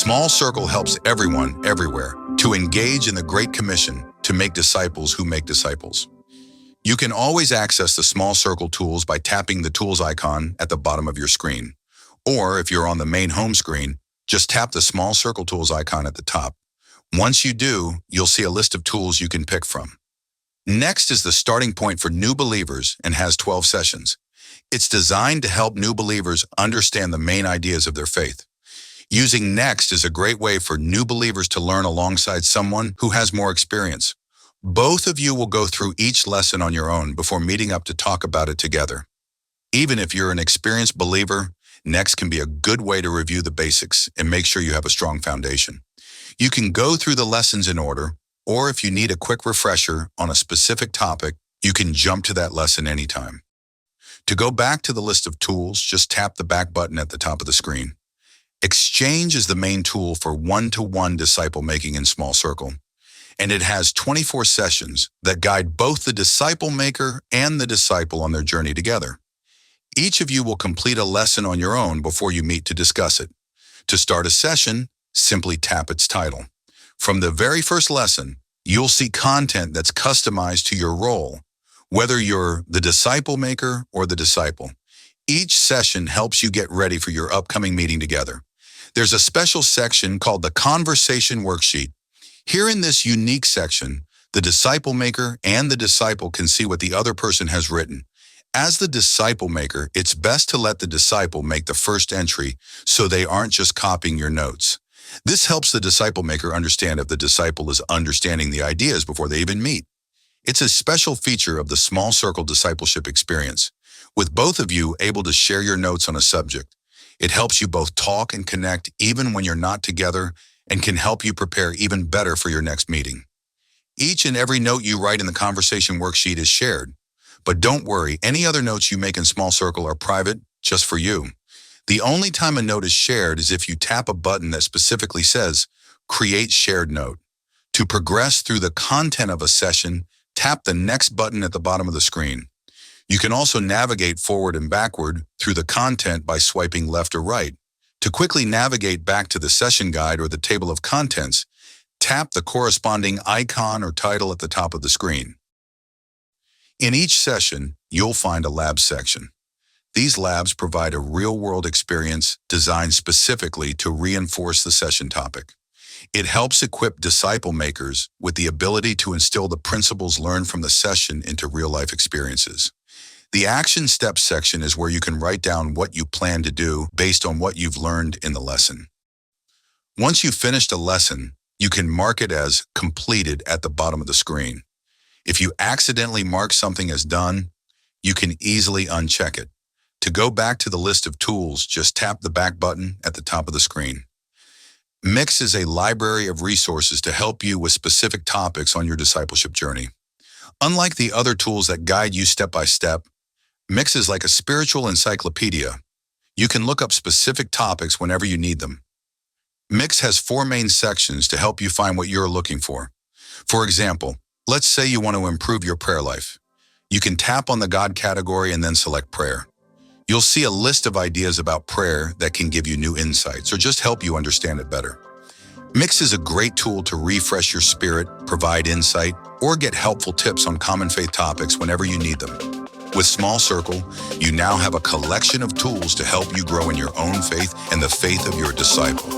Small Circle helps everyone, everywhere, to engage in the Great Commission to make disciples who make disciples. You can always access the Small Circle tools by tapping the tools icon at the bottom of your screen. Or if you're on the main home screen, just tap the Small Circle tools icon at the top. Once you do, you'll see a list of tools you can pick from. Next is the starting point for new believers and has 12 sessions. It's designed to help new believers understand the main ideas of their faith. Using Next is a great way for new believers to learn alongside someone who has more experience. Both of you will go through each lesson on your own before meeting up to talk about it together. Even if you're an experienced believer, Next can be a good way to review the basics and make sure you have a strong foundation. You can go through the lessons in order, or if you need a quick refresher on a specific topic, you can jump to that lesson anytime. To go back to the list of tools, just tap the back button at the top of the screen. Exchange is the main tool for one-to-one disciple making in Small Circle, and it has 24 sessions that guide both the disciple maker and the disciple on their journey together. Each of you will complete a lesson on your own before you meet to discuss it. To start a session, simply tap its title. From the very first lesson, you'll see content that's customized to your role, whether you're the disciple maker or the disciple. Each session helps you get ready for your upcoming meeting together. There's a special section called the Conversation Worksheet. Here in this unique section, the disciple maker and the disciple can see what the other person has written. As the disciple maker, it's best to let the disciple make the first entry so they aren't just copying your notes. This helps the disciple maker understand if the disciple is understanding the ideas before they even meet. It's a special feature of the Small Circle discipleship experience. With both of you able to share your notes on a subject, it helps you both talk and connect even when you're not together and can help you prepare even better for your next meeting. Each and every note you write in the conversation worksheet is shared. But don't worry, any other notes you make in Small Circle are private, just for you. The only time a note is shared is if you tap a button that specifically says, Create Shared Note. To progress through the content of a session, tap the next button at the bottom of the screen. You can also navigate forward and backward through the content by swiping left or right. To quickly navigate back to the session guide or the table of contents, tap the corresponding icon or title at the top of the screen. In each session, you'll find a lab section. These labs provide a real-world experience designed specifically to reinforce the session topic. It helps equip disciple makers with the ability to instill the principles learned from the session into real-life experiences. The action steps section is where you can write down what you plan to do based on what you've learned in the lesson. Once you've finished a lesson, you can mark it as completed at the bottom of the screen. If you accidentally mark something as done, you can easily uncheck it. To go back to the list of tools, just tap the back button at the top of the screen. Mix is a library of resources to help you with specific topics on your discipleship journey. Unlike the other tools that guide you step by step, Mix is like a spiritual encyclopedia. You can look up specific topics whenever you need them. Mix has 4 main sections to help you find what you're looking for. For example, let's say you want to improve your prayer life. You can tap on the God category and then select prayer. You'll see a list of ideas about prayer that can give you new insights or just help you understand it better. Mix is a great tool to refresh your spirit, provide insight, or get helpful tips on common faith topics whenever you need them. With Small Circle, you now have a collection of tools to help you grow in your own faith and the faith of your disciples.